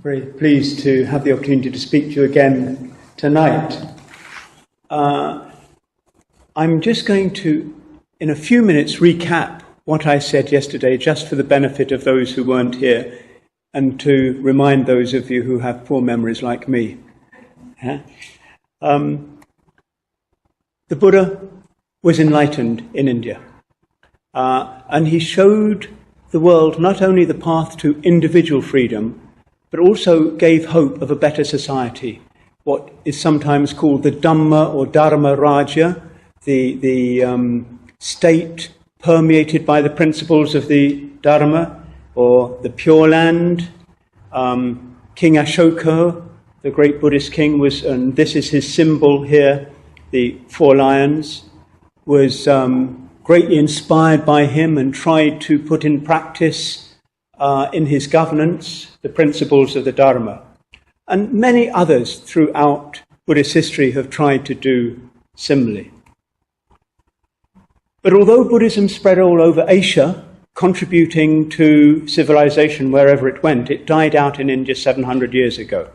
Very pleased to have the opportunity to speak to you again tonight. I'm just going to, in a few minutes, recap what I said yesterday, just for the benefit of those who weren't here, and to remind those of you who have poor memories like me. The Buddha was enlightened in India, and he showed the world not only the path to individual freedom, but also gave hope of a better society, what is sometimes called the Dhamma or Dharma Rajya, the state permeated by the principles of the Dharma, or the Pure Land. King Ashoka, the great Buddhist king, was, and this is his symbol here, the 4 lions, was greatly inspired by him and tried to put in practice in his governance the principles of the Dharma. And many others throughout Buddhist history have tried to do similarly. But although Buddhism spread all over Asia, contributing to civilization wherever it went, it died out in India 700 years ago.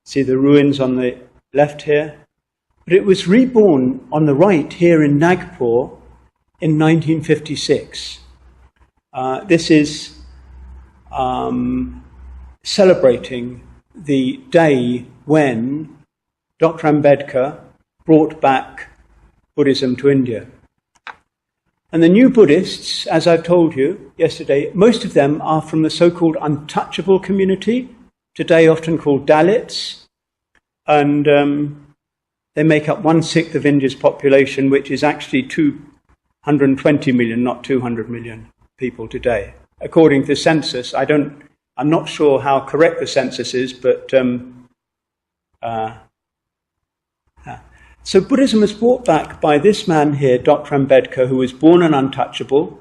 See the ruins on the left here? But it was reborn on the right here in Nagpur in 1956. This is celebrating the day when Dr. Ambedkar brought back Buddhism to India. And the new Buddhists, as I've told you yesterday, most of them are from the so-called untouchable community, today often called Dalits, and they make up 1/6 of India's population, which is actually 220 million, not 200 million people today. According to the census, I'm not sure how correct the census is, but so Buddhism was brought back by this man here, Dr. Ambedkar, who was born an untouchable.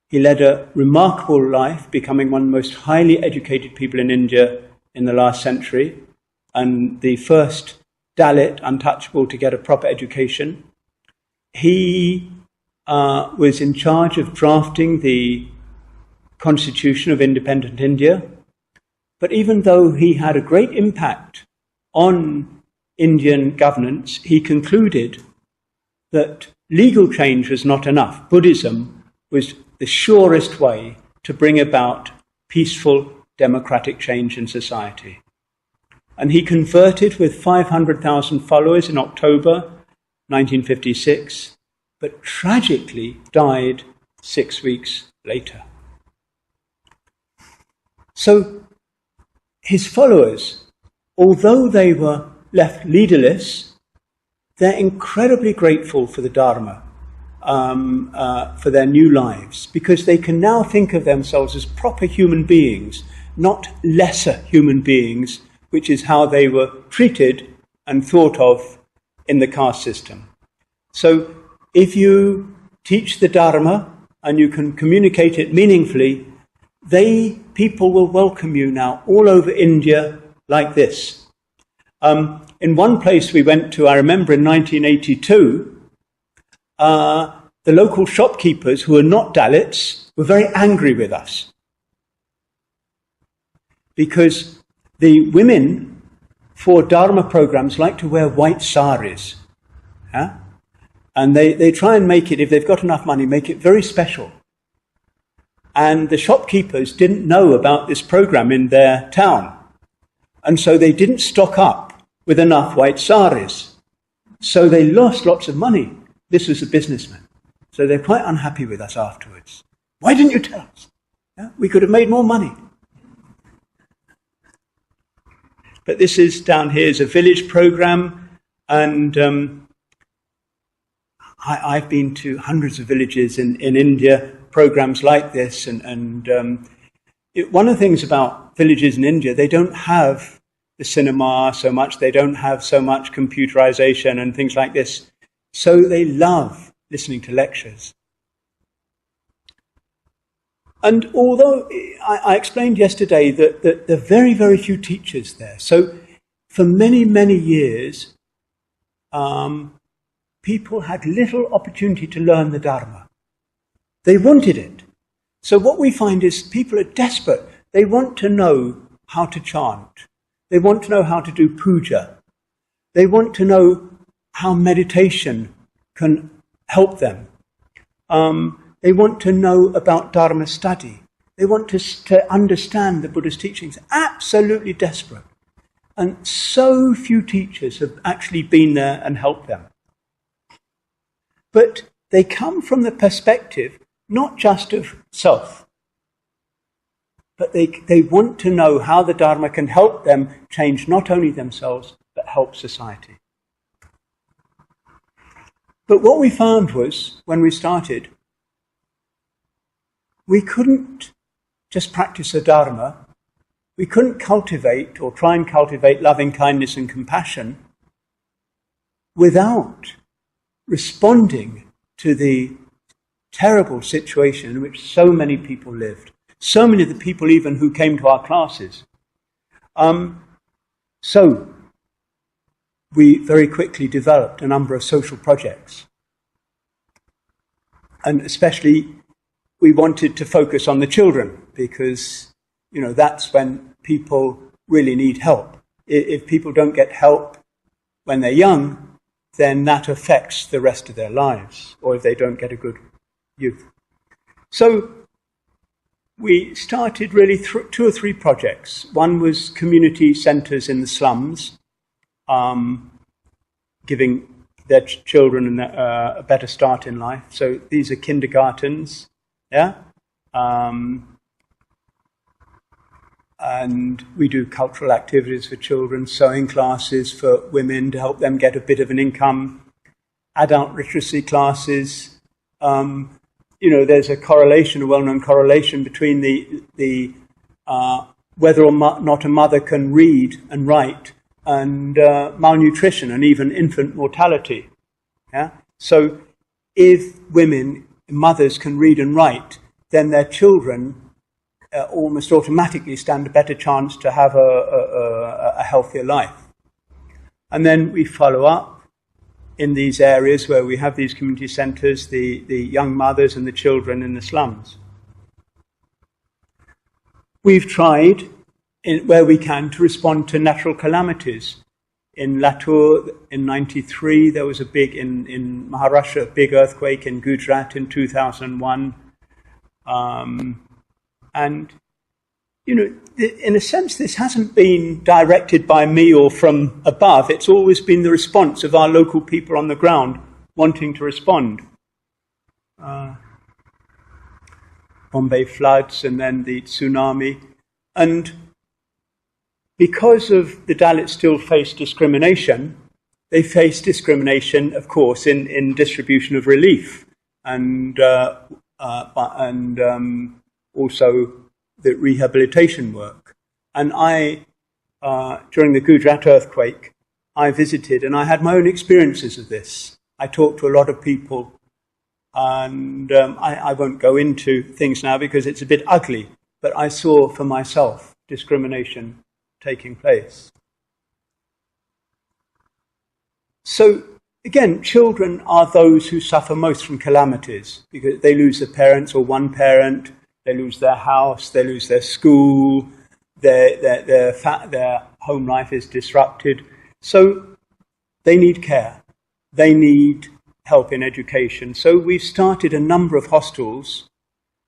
He led a remarkable life, becoming one of the most highly educated people in India in the last century, and the first Dalit untouchable to get a proper education. He was in charge of drafting the Constitution of Independent India, but even though he had a great impact on Indian governance, he concluded that legal change was not enough. Buddhism was the surest way to bring about peaceful democratic change in society. And he converted with 500,000 followers in October 1956, but tragically died 6 weeks later. So his followers, although they were left leaderless, they're incredibly grateful for the Dharma, for their new lives, because they can now think of themselves as proper human beings, not lesser human beings, which is how they were treated and thought of in the caste system. So if you teach the Dharma and you can communicate it meaningfully, people will welcome you now all over India like this. In one place we went to, I remember in 1982, the local shopkeepers who were not Dalits were very angry with us, because the women for Dharma programs like to wear white saris. And they try and make it, if they've got enough money, make it very special. And the shopkeepers didn't know about this program in their town. And so they didn't stock up with enough white saris. So they lost lots of money. This was a businessman. So they're quite unhappy with us afterwards. Why didn't you tell us? We could have made more money. But this is down here is a village program, and I've been to hundreds of villages in India, programs like this, and one of the things about villages in India, they don't have the cinema so much, they don't have so much computerization and things like this, so they love listening to lectures. And although I explained yesterday that there are very, very few teachers there, so for many, many years, people had little opportunity to learn the Dharma. They wanted it. So what we find is people are desperate. They want to know how to chant. They want to know how to do puja. They want to know how meditation can help them. They want to know about Dharma study. They want to understand the Buddha's teachings. Absolutely desperate. And so few teachers have actually been there and helped them. But they come from the perspective not just of self, but they want to know how the Dharma can help them change not only themselves, but help society. But what we found was, when we started, we couldn't just practice the Dharma. We couldn't cultivate or try and cultivate loving kindness and compassion without responding to the terrible situation in which so many people lived. So many of the people even who came to our classes. So we very quickly developed a number of social projects. And especially we wanted to focus on the children because, that's when people really need help. If people don't get help when they're young, then that affects the rest of their lives, or if they don't get a good youth. So we started really 2 or 3 projects. One was community centres in the slums, giving their children a better start in life. So these are kindergartens, and we do cultural activities for children, sewing classes for women to help them get a bit of an income, adult literacy classes. There's a correlation, a well-known correlation between the whether or not a mother can read and write and malnutrition and even infant mortality. So if mothers can read and write, then their children almost automatically stand a better chance to have a healthier life. And then we follow up in these areas where we have these community centres, the young mothers and the children in the slums. We've tried, where we can, to respond to natural calamities. In Latur in 93, there was in Maharashtra, a big earthquake. In Gujarat in 2001. And, in a sense, this hasn't been directed by me or from above. It's always been the response of our local people on the ground wanting to respond. Bombay floods and then the tsunami. And because of the Dalits still face discrimination, they face discrimination, of course, in distribution of relief and also the rehabilitation work. And during the Gujarat earthquake, I visited and I had my own experiences of this. I talked to a lot of people, and I won't go into things now because it's a bit ugly, but I saw for myself discrimination taking place. So, again, children are those who suffer most from calamities because they lose their parents or one parent, they lose their house, they lose their school, their home life is disrupted. So they need care. They need help in education. So we've started a number of hostels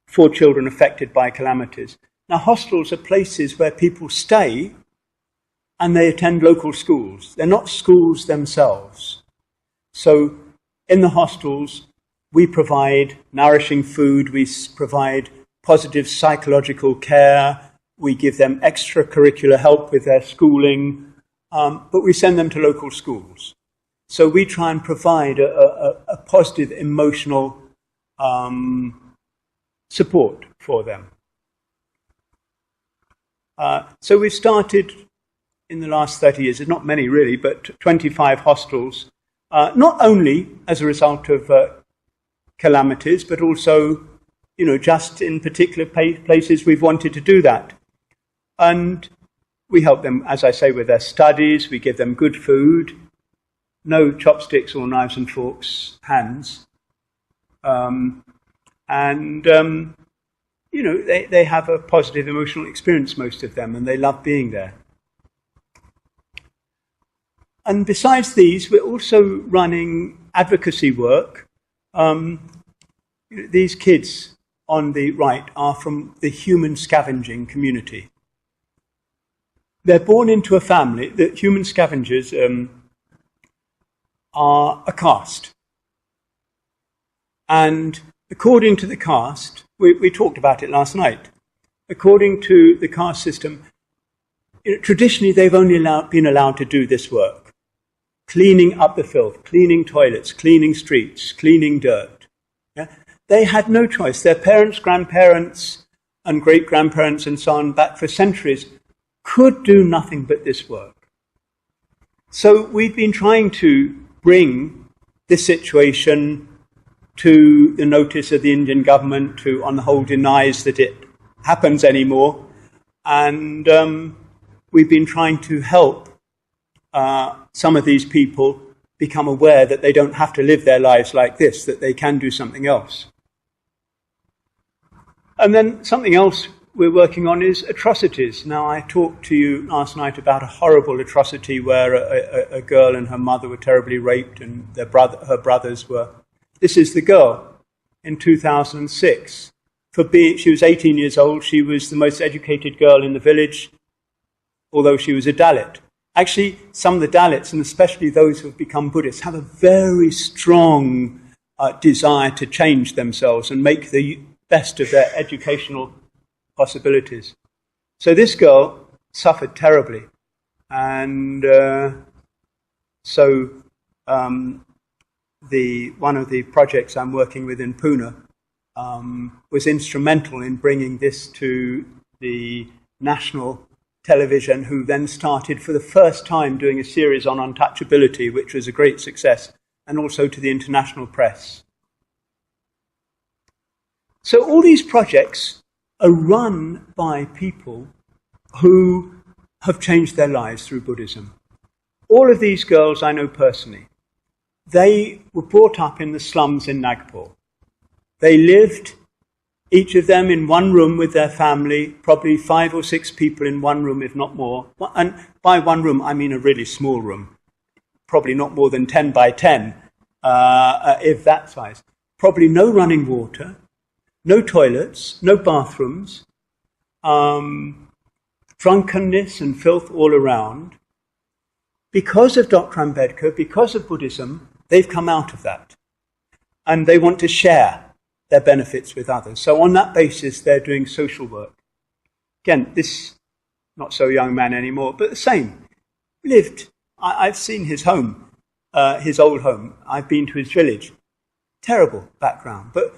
for children affected by calamities. Now, hostels are places where people stay and they attend local schools. They're not schools themselves. So in the hostels, we provide nourishing food, we provide positive psychological care, we give them extracurricular help with their schooling, but we send them to local schools. So we try and provide a positive emotional support for them. So we've started in the last 30 years, there's not many really, but 25 hostels, not only as a result of calamities, but also, just in particular places we've wanted to do that. And we help them, as I say, with their studies, we give them good food, no chopsticks or knives and forks, hands. And they have a positive emotional experience, most of them, and they love being there. And besides these, we're also running advocacy work. These kids on the right are from the human scavenging community. They're born into a family. The human scavengers are a caste. And according to the caste, we talked about it last night, according to the caste system, traditionally they've only been allowed to do this work. Cleaning up the filth, cleaning toilets, cleaning streets, cleaning dirt. Yeah? They had no choice. Their parents, grandparents, and great-grandparents and so on, back for centuries, could do nothing but this work. So we've been trying to bring this situation to the notice of the Indian government, who on the whole denies that it happens anymore. And we've been trying to help some of these people become aware that they don't have to live their lives like this, that they can do something else. And then something else we're working on is atrocities. Now, I talked to you last night about a horrible atrocity where a girl and her mother were terribly raped, and her brothers were. This is the girl in 2006. She was 18 years old. She was the most educated girl in the village, although she was a Dalit. Actually, some of the Dalits, and especially those who have become Buddhists, have a very strong desire to change themselves and make the best of their educational possibilities. So this girl suffered terribly. And one of the projects I'm working with in Pune was instrumental in bringing this to the national television, who then started for the first time doing a series on untouchability, which was a great success, and also to the international press. So all these projects are run by people who have changed their lives through Buddhism. All of these girls I know personally. They were brought up in the slums in Nagpur. They lived, each of them, in one room with their family, probably 5 or 6 people in one room, if not more. And by one room, I mean a really small room, probably not more than 10 by 10, if that size. Probably no running water, no toilets, no bathrooms, drunkenness and filth all around. Because of Dr. Ambedkar, because of Buddhism, they've come out of that. And they want to share their benefits with others. So on that basis, they're doing social work. Again, this not so young man anymore, but the same. I've seen his home, his old home. I've been to his village. Terrible background. But,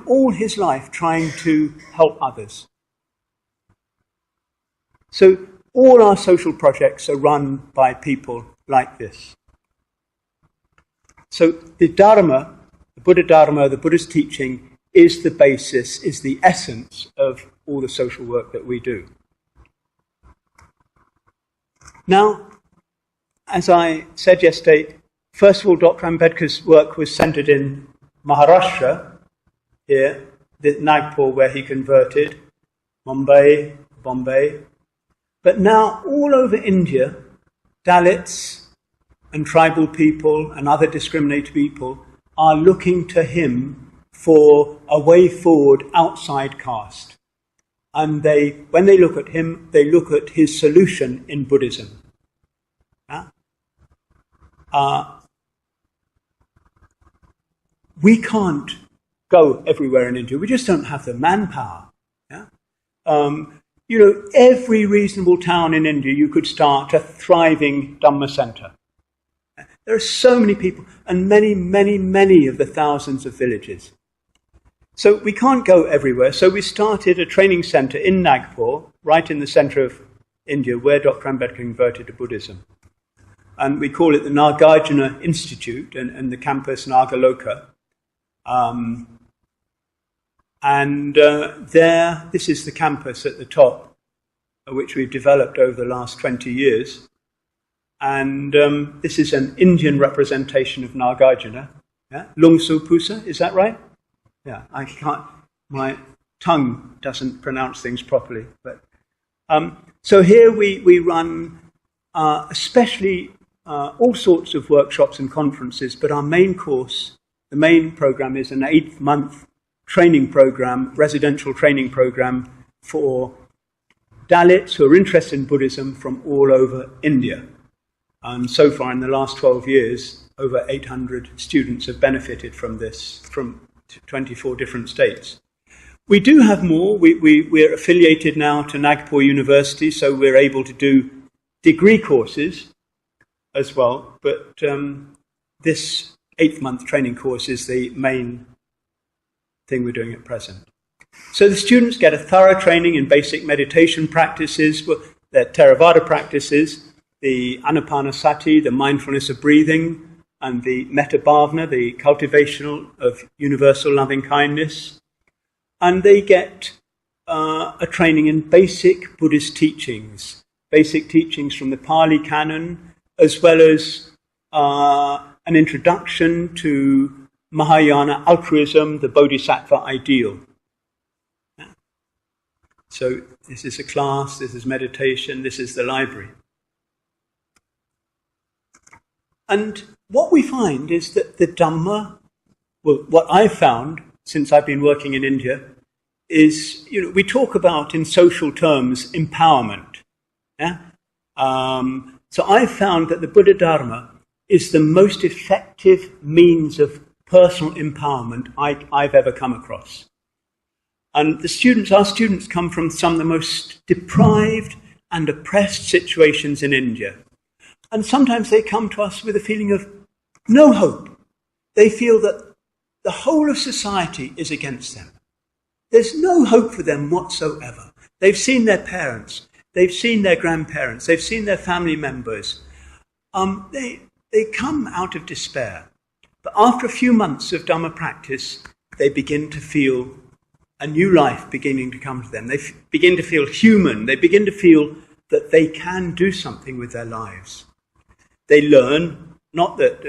all his life trying to help others. So all our social projects are run by people like this. So the Dharma, the Buddha Dharma, the Buddha's teaching, is the basis, is the essence of all the social work that we do. Now, as I said yesterday, first of all, Dr. Ambedkar's work was centered in Maharashtra, here, the Nagpur where he converted, Mumbai, Bombay. But now all over India, Dalits and tribal people and other discriminated people are looking to him for a way forward outside caste. And when they look at him, they look at his solution in Buddhism. We can't go everywhere in India. We just don't have the manpower. Every reasonable town in India, you could start a thriving Dhamma center. There are so many people, and many, many, many of the thousands of villages. So we can't go everywhere. So we started a training center in Nagpur, right in the center of India, where Dr. Ambedkar converted to Buddhism. And we call it the Nagarjuna Institute, and the campus Nagaloka. This is the campus at the top, which we've developed over the last 20 years. And this is an Indian representation of Nagarjuna. Yeah? Lungsu Pusa, is that right? Yeah, I can't. My tongue doesn't pronounce things properly. But so here we run especially all sorts of workshops and conferences, but our main course, the main program, is an 8-month training program, residential training program for Dalits who are interested in Buddhism from all over India. And so far in the last 12 years, over 800 students have benefited from this, from 24 different states. We do have more. We're affiliated now to Nagpur University, so we're able to do degree courses as well. But this 8-month training course is the main thing we're doing at present. So the students get a thorough training in basic meditation practices, their Theravada practices, the Anapanasati, the mindfulness of breathing, and the Metta Bhavana, the cultivation of universal loving kindness. And they get a training in basic Buddhist teachings from the Pali Canon, as well as an introduction to Mahayana altruism, the Bodhisattva ideal. So this is a class, this is meditation, this is the library. And what we find is that the Dhamma, well, what I've found since I've been working in India is, we talk about in social terms empowerment. Yeah? So I've found that the Buddha Dharma is the most effective means of personal empowerment I've ever come across. And our students come from some of the most deprived and oppressed situations in India. And sometimes they come to us with a feeling of no hope. They feel that the whole of society is against them. There's no hope for them whatsoever. They've seen their parents, they've seen their grandparents, they've seen their family members. They come out of despair. But after a few months of Dhamma practice, they begin to feel a new life beginning to come to them. They begin to feel human. They begin to feel that they can do something with their lives. They learn, not that,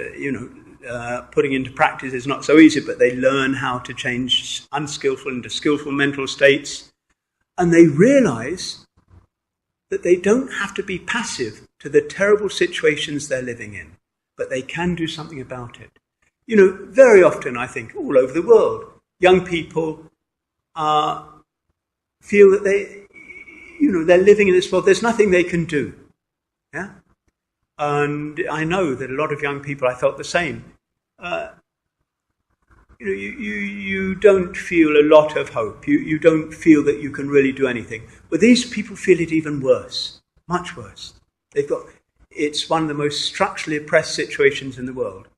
putting into practice is not so easy, but they learn how to change unskillful into skillful mental states. And they realize that they don't have to be passive to the terrible situations they're living in, but they can do something about it. Very often, I think, all over the world, young people feel that they're living in this world. There's nothing they can do. Yeah? And I know that a lot of young people, I felt the same. You don't feel a lot of hope. You don't feel that you can really do anything. But these people feel it even worse, much worse. It's one of the most structurally oppressed situations in the world.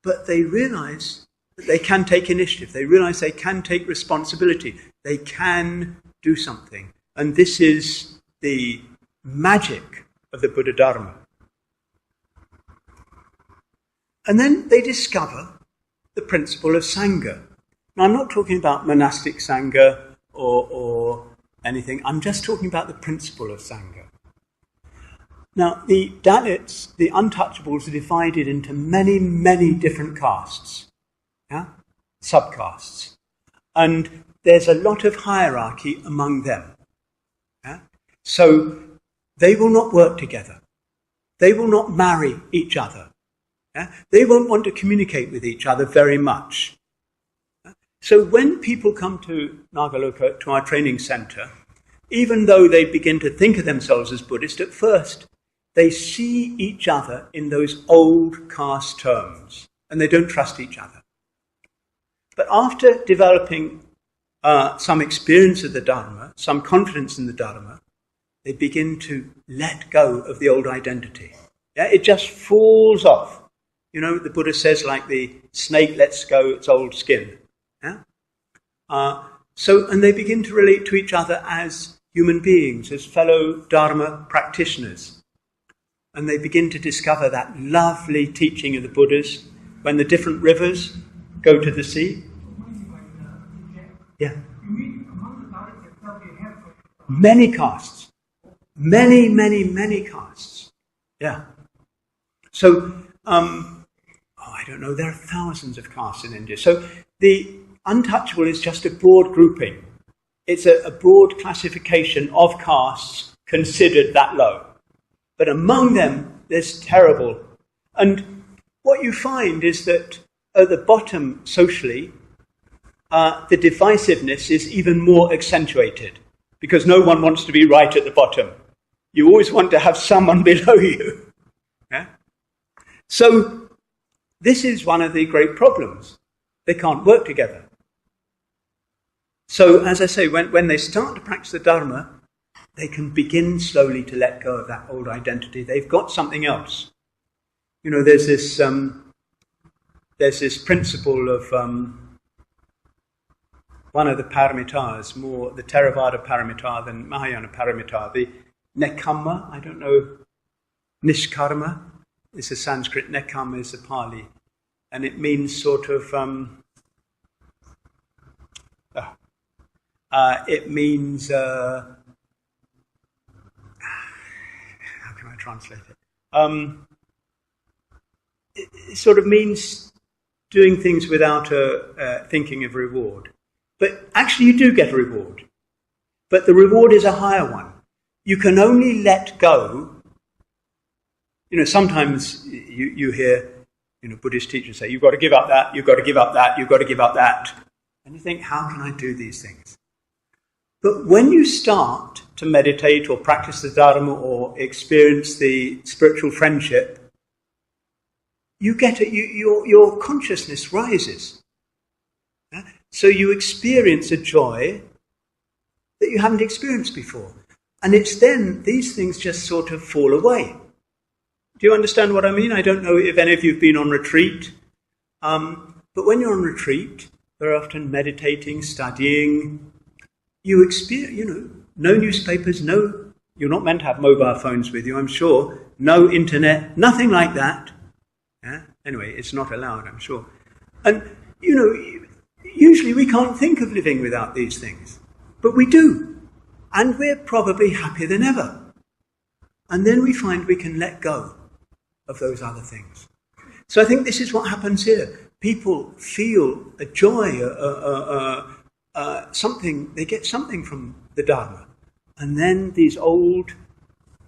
But they realize that they can take initiative. They realize they can take responsibility. They can do something. And this is the magic of the Buddha Dharma. And then they discover the principle of Sangha. Now, I'm not talking about monastic Sangha or anything. I'm just talking about the principle of Sangha. Now, the Dalits, the untouchables, are divided into many, many different castes, subcastes. And there's a lot of hierarchy among them. Yeah? So they will not work together. They will not marry each other. Yeah? They won't want to communicate with each other very much. Yeah? So when people come to Nagaloka, to our training centre, even though they begin to think of themselves as Buddhist, at first they see each other in those old caste terms, and they don't trust each other. But after developing some experience of the Dharma, some confidence in the Dharma, they begin to let go of the old identity. Yeah? It just falls off. The Buddha says, like the snake lets go its old skin. Yeah? And they begin to relate to each other as human beings, as fellow Dharma practitioners. And they begin to discover that lovely teaching of the Buddhas when the different rivers go to the sea. Yeah. Many castes. Many, many, many castes. Yeah. So, I don't know, there are thousands of castes in India. So the untouchable is just a broad grouping. It's a broad classification of castes considered that low. But among them, there's terrible. And what you find is that at the bottom, socially, the divisiveness is even more accentuated because no one wants to be right at the bottom. You always want to have someone below you. Yeah? So this is one of the great problems. They can't work together. So, as I say, when they start to practice the Dharma, they can begin slowly to let go of that old identity. They've got something else. You know, there's this principle of one of the paramitas, more the Theravada paramita than Mahayana paramita, the Nekamma, I don't know, Nishkarma is a Sanskrit, Nekamma is a Pali, and it means sort of, it means, how can I translate it? It sort of means doing things without thinking of reward. But actually you do get a reward. But the reward is a higher one. You can only let go. You know, sometimes you hear, you know, Buddhist teachers say, you've got to give up that, you've got to give up that, you've got to give up that. And you think, how can I do these things? But when you start to meditate or practice the Dharma or experience the spiritual friendship, you get it, your consciousness rises. Yeah? So you experience a joy that you haven't experienced before. And it's then these things just sort of fall away. Do you understand what I mean? I don't know if any of you have been on retreat. But when you're on retreat, very often meditating, studying, you experience, you know, no newspapers, you're not meant to have mobile phones with you, I'm sure. No internet, nothing like that. Yeah? Anyway, it's not allowed, I'm sure. And, you know, usually we can't think of living without these things. But we do. And we're probably happier than ever. And then we find we can let go of those other things. So I think this is what happens here. People feel a joy, something, they get something from the Dharma. And then these old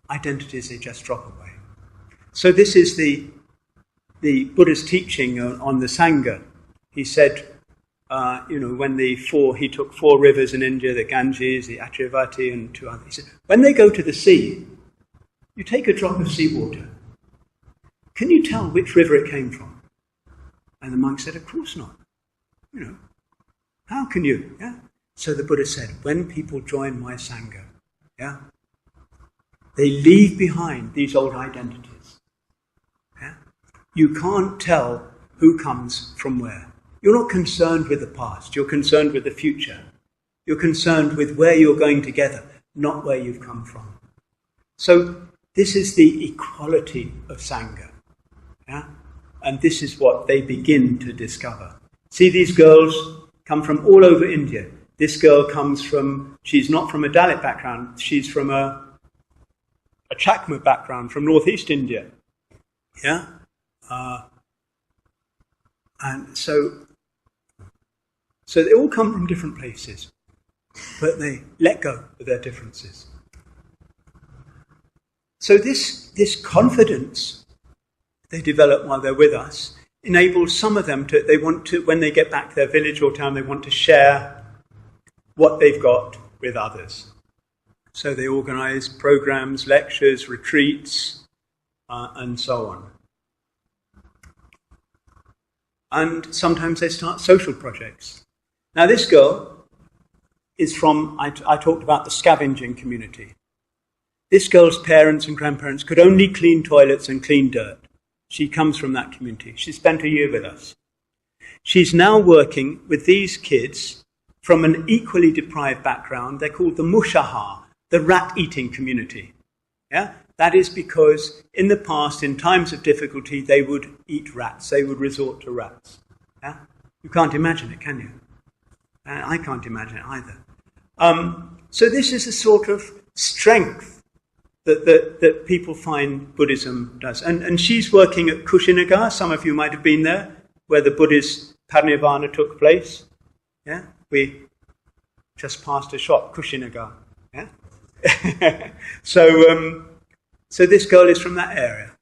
identities, they just drop away. So this is the Buddha's teaching on the Sangha. He said, you know, when he took 4 rivers in India, the Ganges, the Atravati, and 2 others. He said, when they go to the sea, you take a drop of seawater. Can you tell which river it came from? And the monk said, of course not. You know, how can you? Yeah. So the Buddha said, when people join my Sangha, yeah, they leave behind these old identities. Yeah. You can't tell who comes from where. You're not concerned with the past, you're concerned with the future. You're concerned with where you're going together, not where you've come from. So this is the equality of Sangha. Yeah? And this is what they begin to discover. See, these girls come from all over India. This girl comes from, she's not from a Dalit background, she's from a Chakma background, from northeast India. Yeah? And so they all come from different places, but they let go of their differences. So this confidence they develop while they're with us enables some of them they want to, when they get back to their village or town, they want to share what they've got with others. So they organize programs, lectures, retreats, and so on. And sometimes they start social projects. Now this girl is from, I talked about the scavenging community. This girl's parents and grandparents could only clean toilets and clean dirt. She comes from that community. She spent a year with us. She's now working with these kids from an equally deprived background. They're called the Mushaha, the rat-eating community. Yeah? That is because in the past, in times of difficulty, they would eat rats. They would resort to rats. Yeah? You can't imagine it, can you? I can't imagine it either. So this is a sort of strength that people find Buddhism does. And she's working at Kushinagar. Some of you might have been there, where the Buddhist parinirvana took place. Yeah, we just passed a shop, Kushinagar. Yeah, so this girl is from that area,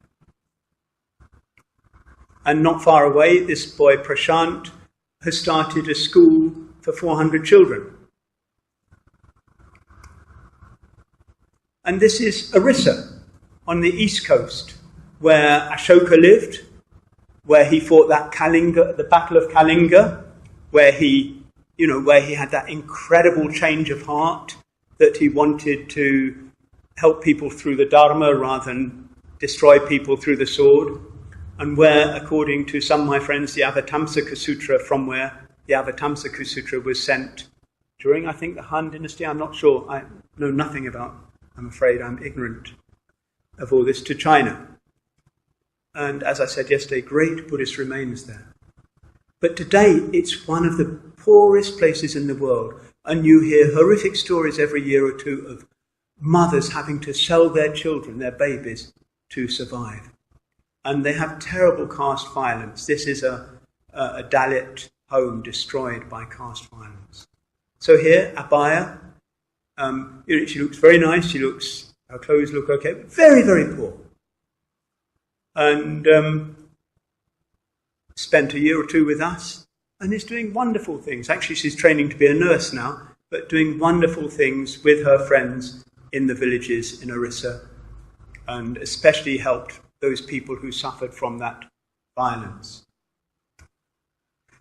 and not far away, this boy Prashant has started a school for 400 children. And this is Orissa, on the east coast, where Ashoka lived, where he fought that Kalinga, the Battle of Kalinga, where he had that incredible change of heart that he wanted to help people through the Dharma rather than destroy people through the sword, and where, according to some of my friends, the Avatamsaka Sutra, from where the Avatamsaka Sutra was sent during, I think, the Han Dynasty. I'm not sure. I know nothing about, I'm afraid I'm ignorant of all this, to China. And as I said yesterday, great Buddhist remains there. But today, it's one of the poorest places in the world. And you hear horrific stories every year or two of mothers having to sell their children, their babies, to survive. And they have terrible caste violence. This is a Dalit home destroyed by caste violence. So here, Abaya, she looks very nice. Her clothes look okay, but very, very poor. And spent a year or two with us, and is doing wonderful things. Actually, she's training to be a nurse now, but doing wonderful things with her friends in the villages in Orissa, and especially helped those people who suffered from that violence.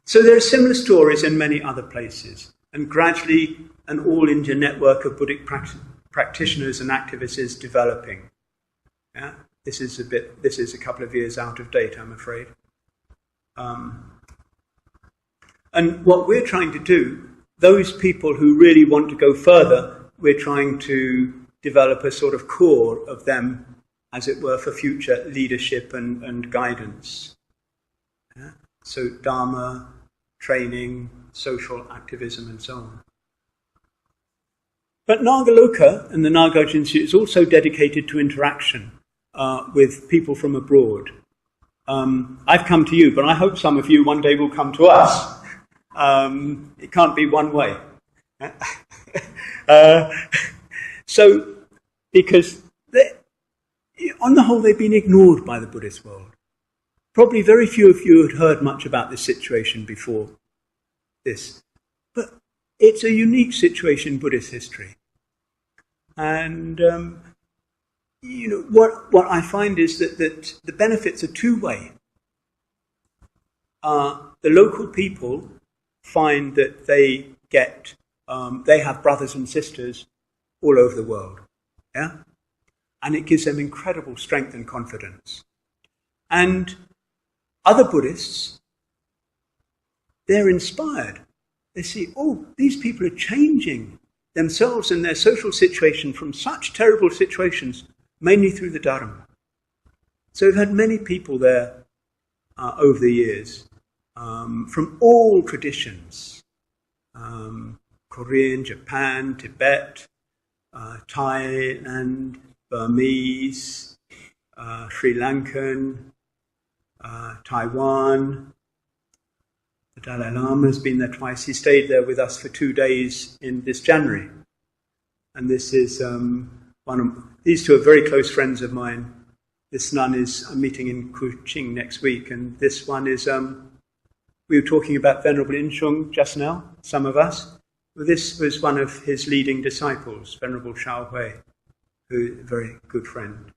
So there are similar stories in many other places, and gradually an all-India network of Buddhist practitioners and activists is developing. Yeah? This is a couple of years out of date, I'm afraid. And what we're trying to do, those people who really want to go further, we're trying to develop a sort of core of them, as it were, for future leadership and guidance. Yeah? So Dharma, training, social activism, and so on. But Nagaloka and the Nagarjuna Institute is also dedicated to interaction with people from abroad. I've come to you, but I hope some of you one day will come to us. It can't be one way. So, because on the whole, they've been ignored by the Buddhist world. Probably very few of you had heard much about this situation before this. But it's a unique situation in Buddhist history. And, what I find is that the benefits are two-way. The local people find that they have brothers and sisters all over the world. Yeah? And it gives them incredible strength and confidence. And other Buddhists, they're inspired. They see, these people are changing themselves and their social situation from such terrible situations, mainly through the Dharma. So we've had many people there over the years, from all traditions, Korean, Japan, Tibet, Thailand, Burmese, Sri Lankan, Taiwan. The Dalai Lama has been there twice. He stayed there with us for 2 days in this January. And this is these two are very close friends of mine. This nun is I'm meeting in Kuching next week, and this one is, we were talking about Venerable Inchung just now, some of us. Well, this was one of his leading disciples, Venerable Shao Hui, who is a very good friend.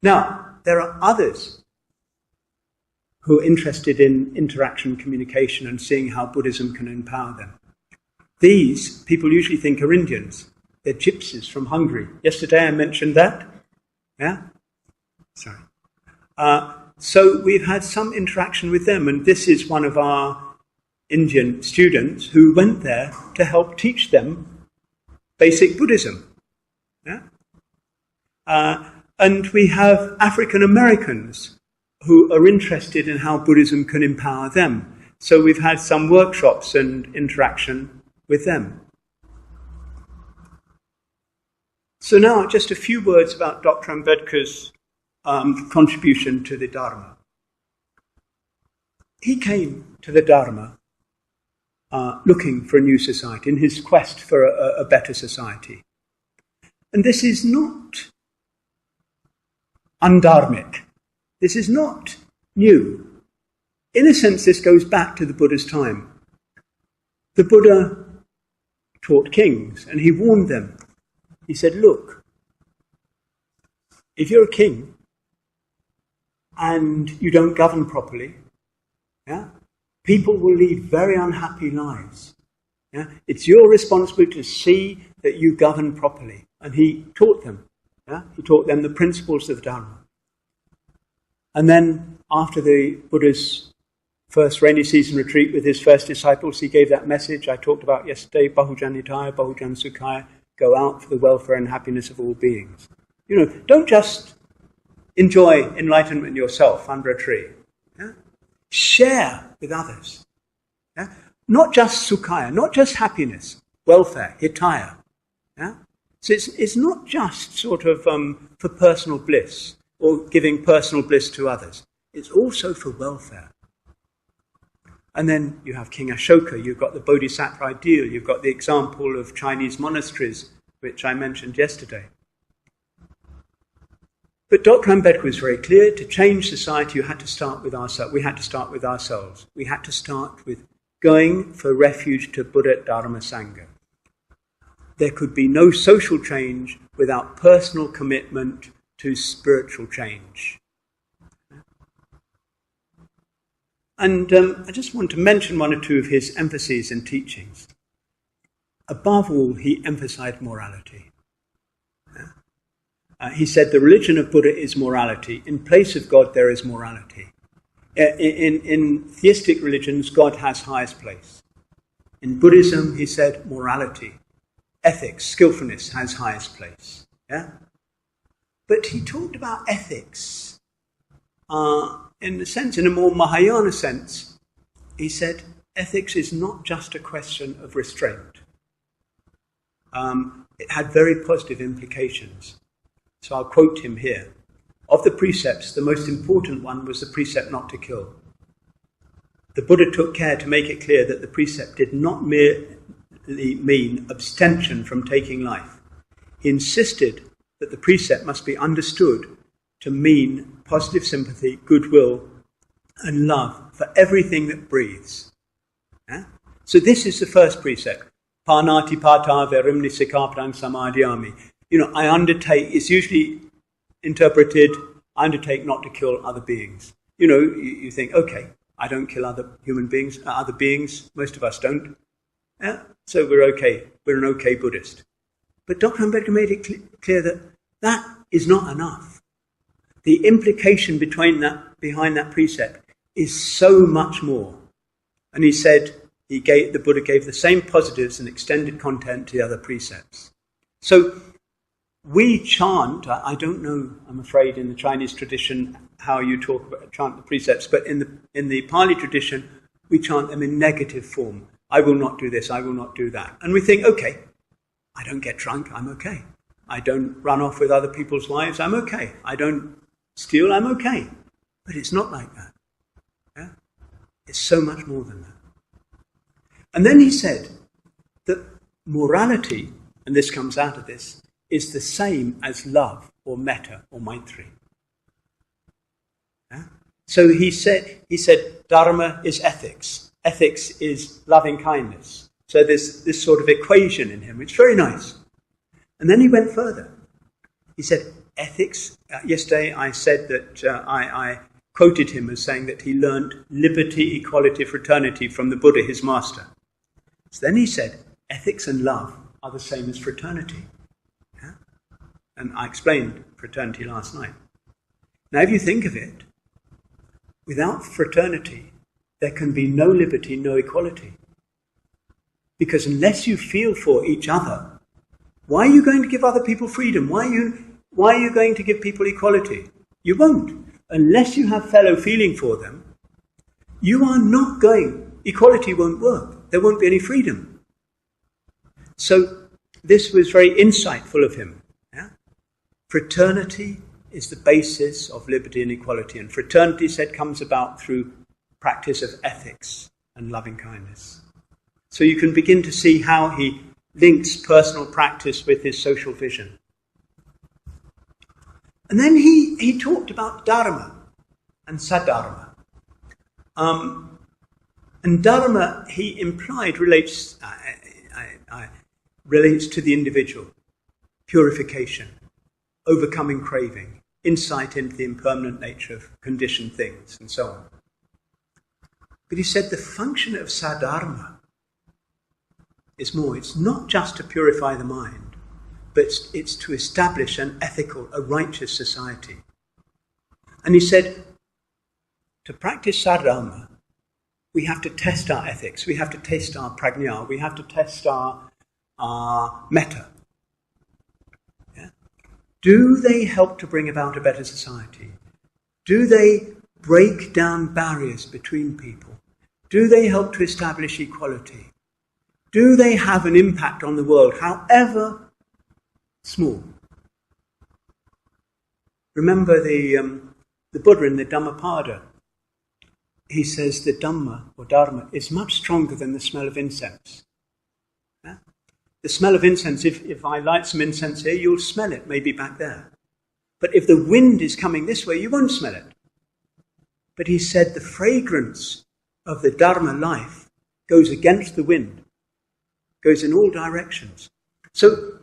Now, there are others who are interested in interaction, communication, and seeing how Buddhism can empower them. These people usually think are Indians. They're gypsies from Hungary. Yesterday I mentioned that. Yeah? Sorry. So we've had some interaction with them, and this is one of our Indian students who went there to help teach them basic Buddhism. Yeah? And we have African Americans who are interested in how Buddhism can empower them. So we've had some workshops and interaction with them. So now just a few words about Dr. Ambedkar's contribution to the Dharma. He came to the Dharma looking for a new society, in his quest for a better society. And this is not undharmic. This is not new. In a sense, this goes back to the Buddha's time. The Buddha taught kings, and he warned them. He said, look, if you're a king and you don't govern properly, people will lead very unhappy lives. It's your responsibility to see that you govern properly. And he taught them. He taught them the principles of the Dharma. And then, after the Buddha's first rainy season retreat with his first disciples, he gave that message I talked about yesterday, Bahujan Hitaya, Bahujan Sukhaya, go out for the welfare and happiness of all beings. Don't just enjoy enlightenment yourself under a tree. Share with others. Not just Sukhaya, not just happiness, welfare, Hitaya. So it's not just sort of for personal bliss or giving personal bliss to others. It's also for welfare. And then you have King Ashoka, you've got the Bodhisattva ideal, you've got the example of Chinese monasteries, which I mentioned yesterday. But Dr. Ambedkar was very clear, to change society you had to start with ourselves. We had to start with ourselves. We had to start with going for refuge to Buddha Dharma Sangha. There could be no social change without personal commitment to spiritual change. And I just want to mention one or two of his emphases and teachings. Above all, he emphasized morality. He said the religion of Buddha is morality. In place of God, there is morality. In theistic religions, God has highest place. In Buddhism, he said morality, ethics, skillfulness has highest place. But he talked about ethics in a more Mahayana sense. He said ethics is not just a question of restraint. It had very positive implications. So I'll quote him here. Of the precepts, the most important one was the precept not to kill. The Buddha took care to make it clear that the precept did not merely mean abstention from taking life. He insisted that the precept must be understood to mean positive sympathy, goodwill, and love for everything that breathes. So this is the first precept. Panati pata verimni sikapadang samadhyami. I undertake, it's usually interpreted, I undertake not to kill other beings. You think, okay, I don't kill other human beings, other beings, most of us don't. So we're okay, we're an okay Buddhist. But Dr. Ambedkar made it clear that that is not enough. The implication behind that precept is so much more. And he said, the Buddha gave the same positives and extended content to the other precepts. So we chant, I don't know, I'm afraid, in the Chinese tradition how you chant the precepts, but in the Pali tradition, we chant them in negative form. I will not do this, I will not do that. And we think, okay, I don't get drunk, I'm okay. I don't run off with other people's wives, I'm okay. I don't steal, I'm okay. But it's not like that. It's so much more than that. And then he said that morality, and this comes out of this, is the same as love or metta or maitri. So he said Dharma is ethics. Ethics is loving kindness. So there's this sort of equation in him. It's very nice. And then he went further. He said ethics. Yesterday I said that I quoted him as saying that he learned liberty, equality, fraternity from the Buddha, his master. So then he said ethics and love are the same as fraternity. And I explained fraternity last night. Now, if you think of it, without fraternity, there can be no liberty, no equality. Because unless you feel for each other, why are you going to give other people freedom? Why are you going to give people equality? You won't. Unless you have fellow feeling for them, you are not going. Equality won't work. There won't be any freedom. So this was very insightful of him. Fraternity is the basis of liberty and equality. And fraternity, he said, comes about through practice of ethics and loving kindness. So you can begin to see how he links personal practice with his social vision. And then he talked about Dharma and Sadharma. And Dharma, he implied, relates to the individual, purification, overcoming craving, insight into the impermanent nature of conditioned things, and so on. But he said the function of Sadharma is more. It's not just to purify the mind, but it's to establish an ethical, a righteous society. And he said, to practice Sadharma, we have to test our ethics, we have to test our prajna, we have to test our metta. Yeah? Do they help to bring about a better society? Do they break down barriers between people? Do they help to establish equality? Do they have an impact on the world, however small? Remember the Buddha in the Dhammapada. He says the Dhamma or Dharma is much stronger than the smell of incense. Yeah? The smell of incense, if I light some incense here, you'll smell it, maybe back there. But if the wind is coming this way, you won't smell it. But he said the fragrance of the Dharma life goes against the wind, goes in all directions. So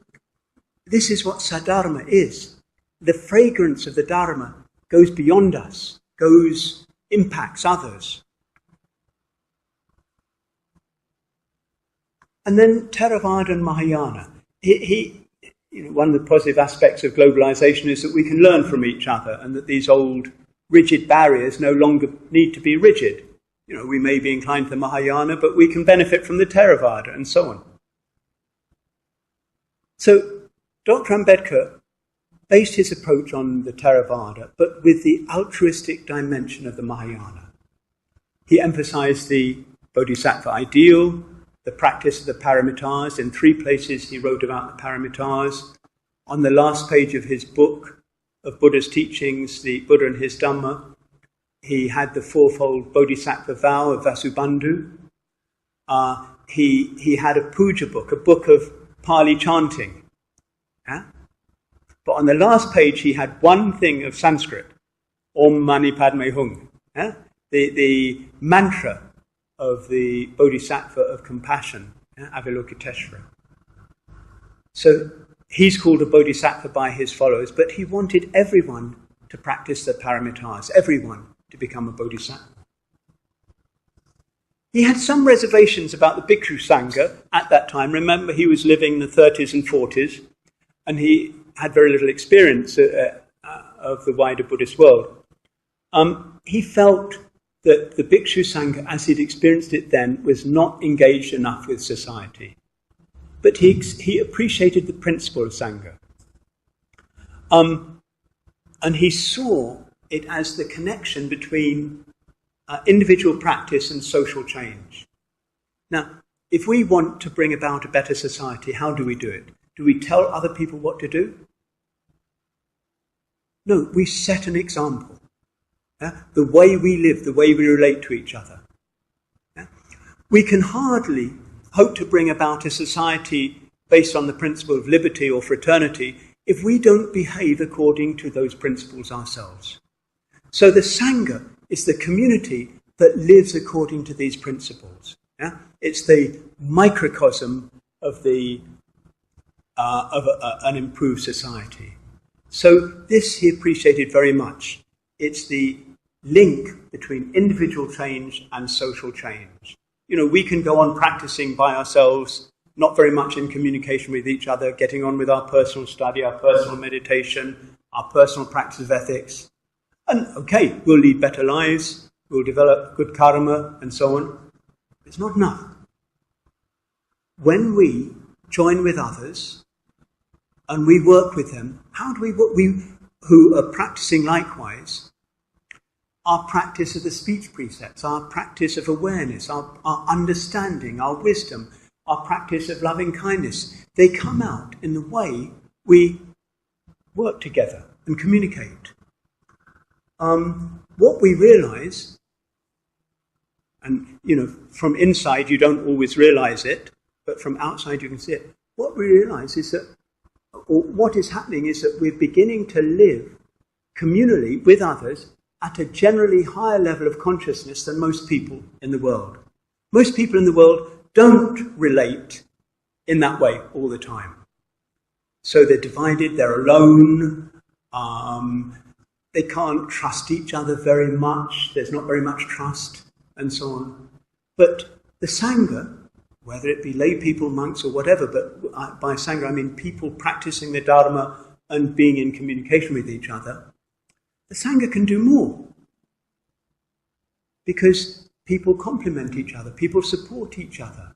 this is what Sadharma is. The fragrance of the Dharma goes beyond us, impacts others. And then Theravada and Mahayana. One of the positive aspects of globalization is that we can learn from each other, and that these old rigid barriers no longer need to be rigid. We may be inclined to the Mahayana, but we can benefit from the Theravada, and so on. So Dr. Ambedkar based his approach on the Theravada, but with the altruistic dimension of the Mahayana. He emphasized the Bodhisattva ideal, the practice of the paramitas. In 3 places he wrote about the paramitas. On the last page of his book of Buddha's teachings, the Buddha and his Dhamma, he had the fourfold Bodhisattva vow of Vasubandhu. He had a puja book, a book of Pali chanting. Yeah? But on the last page, he had one thing of Sanskrit, Om Mani Padme Hung, the mantra of the Bodhisattva of compassion, Avalokiteshvara. So he's called a Bodhisattva by his followers, but he wanted everyone to practice the paramitas, everyone to become a Bodhisattva. He had some reservations about the Bhikshu Sangha at that time. Remember, he was living in the 30s and 40s, and he had very little experience of the wider Buddhist world. He felt that the Bhikshu Sangha, as he'd experienced it then, was not engaged enough with society. But he appreciated the principle of Sangha. And he saw it as the connection between individual practice and social change. Now, if we want to bring about a better society, how do we do it? Do we tell other people what to do? No, we set an example. The way we live, the way we relate to each other. We can hardly hope to bring about a society based on the principle of liberty or fraternity if we don't behave according to those principles ourselves. So the Sangha is the community that lives according to these principles. It's the microcosm of an improved society. So this he appreciated very much. It's the link between individual change and social change. We can go on practicing by ourselves, not very much in communication with each other, getting on with our personal study, our personal meditation, our personal practice of ethics. And okay, we'll lead better lives, we'll develop good karma, and so on. It's not enough. When we join with others and we work with them, how do we work? We who are practicing likewise, our practice of the speech precepts, our practice of awareness, our understanding, our wisdom, our practice of loving kindness, they come out in the way we work together and communicate. What we realize And, from inside you don't always realize it, but from outside you can see it. What we realize is that, or what is happening is that we're beginning to live communally with others at a generally higher level of consciousness than most people in the world. Most people in the world don't relate in that way all the time. So they're divided, they're alone, they can't trust each other very much, there's not very much trust, and so on. But the Sangha, whether it be lay people, monks, or whatever, but by Sangha I mean people practicing the Dharma and being in communication with each other, the Sangha can do more. Because people complement each other, people support each other.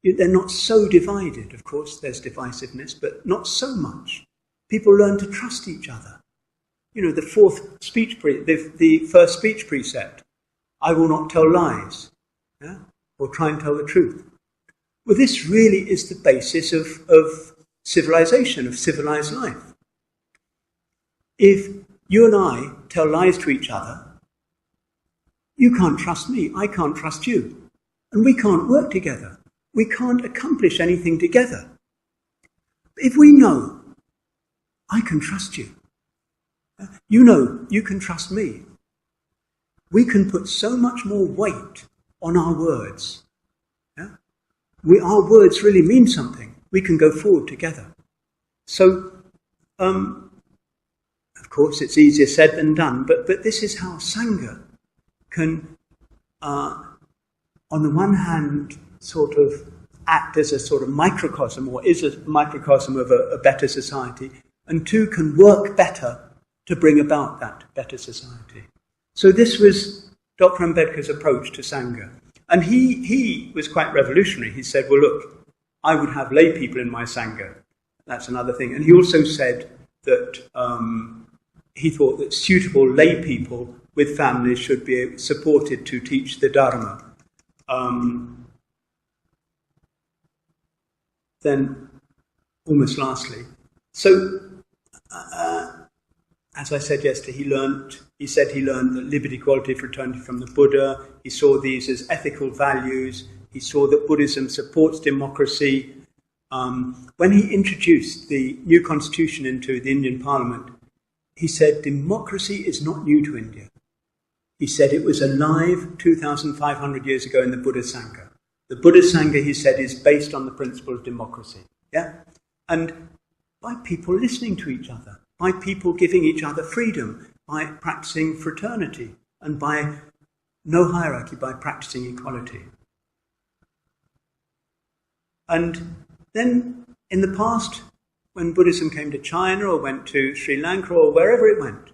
They're not so divided. Of course, there's divisiveness, but not so much. People learn to trust each other. The first speech precept, I will not tell lies, or try and tell the truth. Well, this really is the basis of civilization, of civilized life. If you and I tell lies to each other, you can't trust me, I can't trust you, and we can't work together. We can't accomplish anything together. If we know, I can trust you, you can trust me, we can put so much more weight on our words. Our words really mean something. We can go forward together. So, of course, it's easier said than done, but this is how Sangha can, on the one hand, sort of act as a sort of microcosm, or is a microcosm of a better society, and two, can work better to bring about that better society. So this was Dr. Ambedkar's approach to Sangha. And he was quite revolutionary. He said, well, look, I would have lay people in my Sangha. That's another thing. And he also said that he thought that suitable lay people with families should be supported to teach the Dharma. Then, almost lastly, so as I said yesterday, he said he learned that liberty, equality, fraternity from the Buddha. He saw these as ethical values. He saw that Buddhism supports democracy. When he introduced the new constitution into the Indian Parliament, he said democracy is not new to India. He said it was alive 2,500 years ago in the Buddha Sangha. The Buddha Sangha, he said, is based on the principle of democracy. And by people listening to each other, by people giving each other freedom, by practicing fraternity, and by no hierarchy, by practicing equality. And then in the past, when Buddhism came to China or went to Sri Lanka or wherever it went,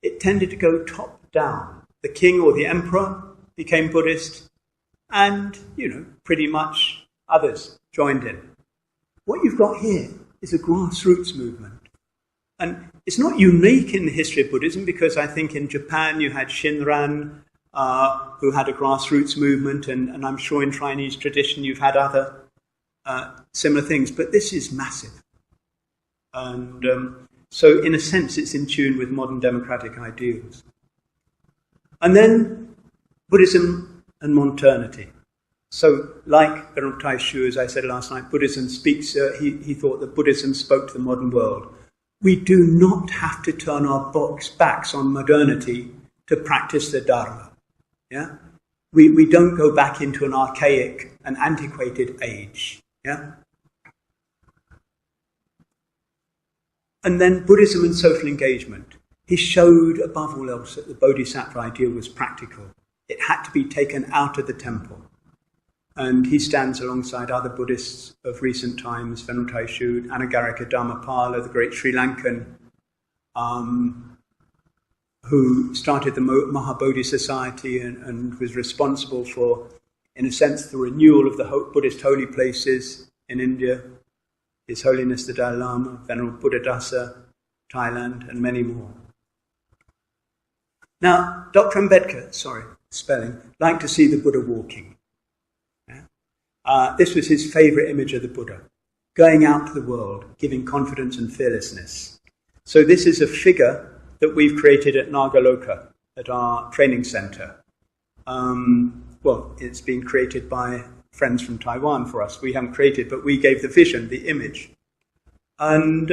it tended to go top down. The king or the emperor became Buddhist, and, pretty much others joined in. What you've got here is a grassroots movement. And it's not unique in the history of Buddhism, because I think in Japan you had Shinran, who had a grassroots movement, and I'm sure in Chinese tradition you've had other similar things, but this is massive. And so in a sense it's in tune with modern democratic ideals. And then Buddhism and modernity. So like Venerable Taishu, as I said last night, Buddhism speaks, he thought that Buddhism spoke to the modern world. We do not have to turn our backs on modernity to practice the Dharma. We don't go back into an archaic and antiquated age. And then Buddhism and social engagement. He showed, above all else, that the Bodhisattva ideal was practical. It had to be taken out of the temple. And he stands alongside other Buddhists of recent times, Venerable Taishu, Anagarika Dharmapala, the great Sri Lankan, who started the Mahabodhi Society and was responsible for, in a sense, the renewal of the Buddhist holy places in India. His Holiness the Dalai Lama, Venerable Buddhadasa, Thailand, and many more. Now, Dr. Ambedkar, liked to see the Buddha walking. This was his favourite image of the Buddha, going out to the world, giving confidence and fearlessness. So this is a figure that we've created at Nagaloka, at our training centre. Well, it's been created by friends from Taiwan for us. We haven't created, but we gave the vision, the image. And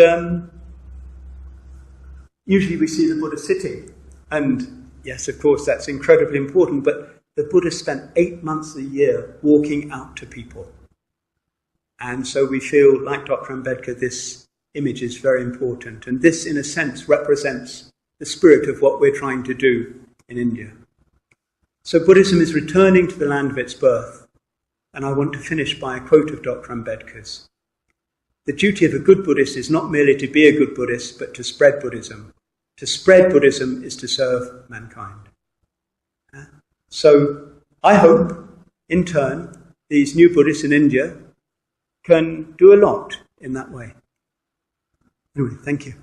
usually we see the Buddha sitting. And yes, of course, that's incredibly important, but the Buddha spent 8 months a year walking out to people. And so we feel, like Dr. Ambedkar, this image is very important. And this, in a sense, represents the spirit of what we're trying to do in India. So Buddhism is returning to the land of its birth. And I want to finish by a quote of Dr. Ambedkar's. The duty of a good Buddhist is not merely to be a good Buddhist, but to spread Buddhism. To spread Buddhism is to serve mankind. So I hope, in turn, these new Buddhists in India can do a lot in that way. Anyway, thank you.